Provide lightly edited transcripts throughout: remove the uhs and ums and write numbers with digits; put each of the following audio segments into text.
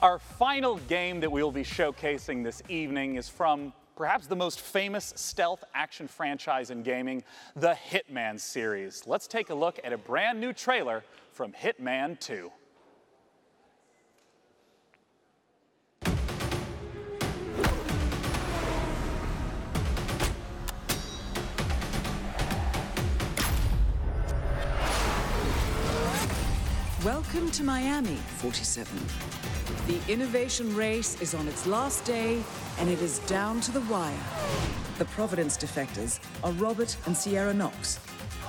Our final game that we will be showcasing this evening is from perhaps the most famous stealth action franchise in gaming, the Hitman series. Let's take a look at a brand new trailer from Hitman 2. Welcome to Miami, 47. The innovation race is on its last day, and it is down to the wire. The Providence defectors are Robert and Sierra Knox.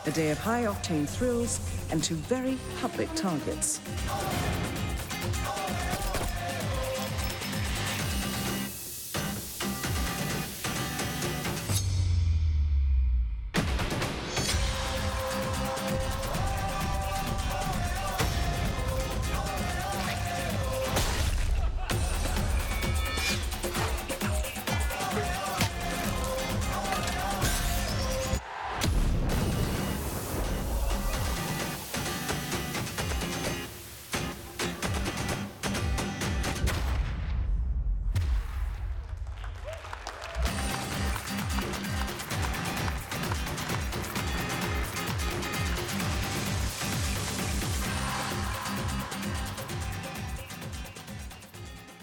A day of high-octane thrills and two very public targets.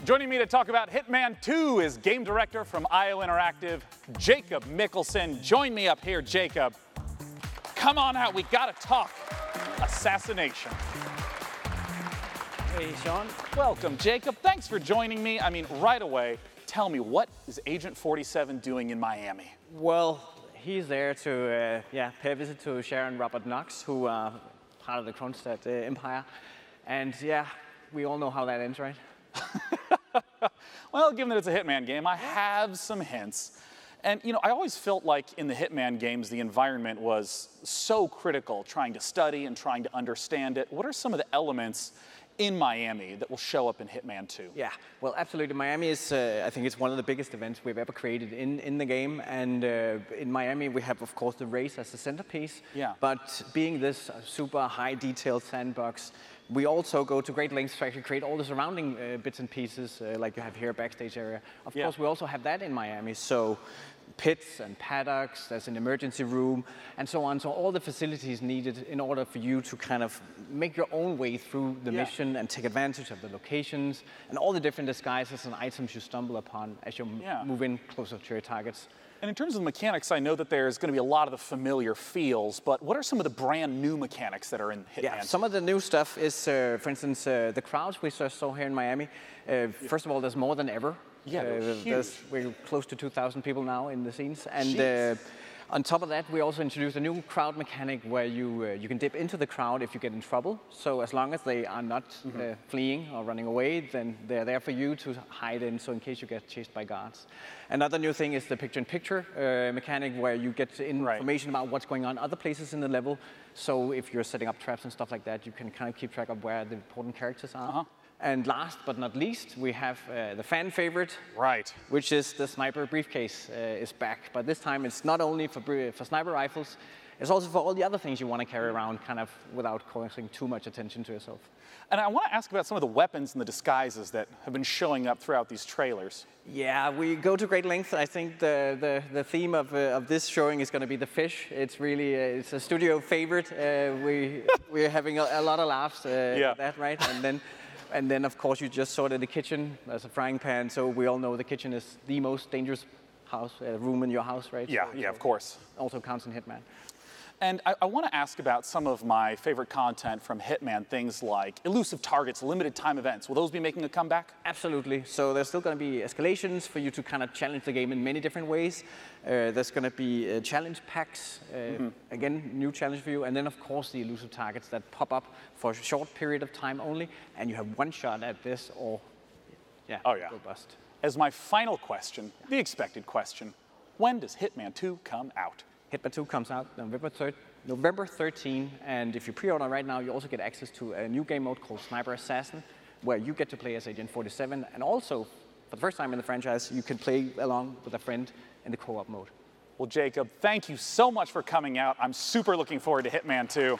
Joining me to talk about Hitman 2 is game director from IO Interactive, Jacob Mikkelsen. Join me up here, Jacob. Come on out, we gotta talk assassination. Hey, Sean. Welcome, Jacob. Thanks for joining me. I mean, right away, tell me, what is Agent 47 doing in Miami? Well, he's there to pay a visit to Sharon Robert Knox, who are part of the Kronstadt Empire. And yeah, we all know how that ends, right? Well, given that it's a Hitman game, I have some hints. And, you know, I always felt like in the Hitman games, the environment was so critical, trying to study and trying to understand it. What are some of the elements in Miami that will show up in Hitman 2? Yeah, well, absolutely. Miami is, I think it's one of the biggest events we've ever created in the game. And in Miami, we have, of course, the race as the centerpiece. Yeah. But being this super high-detailed sandbox, we also go to great lengths to actually create all the surrounding bits and pieces, like you have here, backstage area. Of course, we also have that in Miami. So pits and paddocks, there's an emergency room, and so on. So all the facilities needed in order for you to kind of make your own way through the mission and take advantage of the locations and all the different disguises and items you stumble upon as you move in closer to your targets. And in terms of mechanics, I know that there's going to be a lot of the familiar feels, but what are some of the brand new mechanics that are in Hitman? Yeah, some of the new stuff is, for instance, the crowds we saw here in Miami. First of all, there's more than ever. Yeah, we're close to 2,000 people now in the scenes. And on top of that, we also introduced a new crowd mechanic where you can dip into the crowd if you get in trouble. So as long as they are not fleeing or running away, then they're there for you to hide in, so in case you get chased by guards. Another new thing is the picture-in-picture mechanic where you get information about what's going on other places in the level. So if you're setting up traps and stuff like that, you can kind of keep track of where the important characters are. And last but not least, we have the fan favorite, which is the sniper briefcase is back. But this time it's not only for sniper rifles, it's also for all the other things you want to carry around kind of without causing too much attention to yourself. And I want to ask about some of the weapons and the disguises that have been showing up throughout these trailers. Yeah, we go to great lengths. I think the theme of this showing is going to be the fish. It's really it's a studio favorite. We're having a lot of laughs at that, right? And then, of course, you just saw it in the kitchen as a frying pan. So we all know the kitchen is the most dangerous room in your house, right? Yeah, so of course. Also counts in Hitman. And I want to ask about some of my favorite content from Hitman, things like elusive targets, limited time events. Will those be making a comeback? Absolutely. So there's still going to be escalations for you to kind of challenge the game in many different ways. There's going to be challenge packs, again, new challenge for you. And then, of course, the elusive targets that pop up for a short period of time only. And you have one shot at this or, go bust. As my final question, the expected question, when does Hitman 2 come out? Hitman 2 comes out November 13, and if you pre-order right now, you also get access to a new game mode called Sniper Assassin, where you get to play as Agent 47, and also, for the first time in the franchise, you can play along with a friend in the co-op mode. Well, Jacob, thank you so much for coming out. I'm super looking forward to Hitman 2.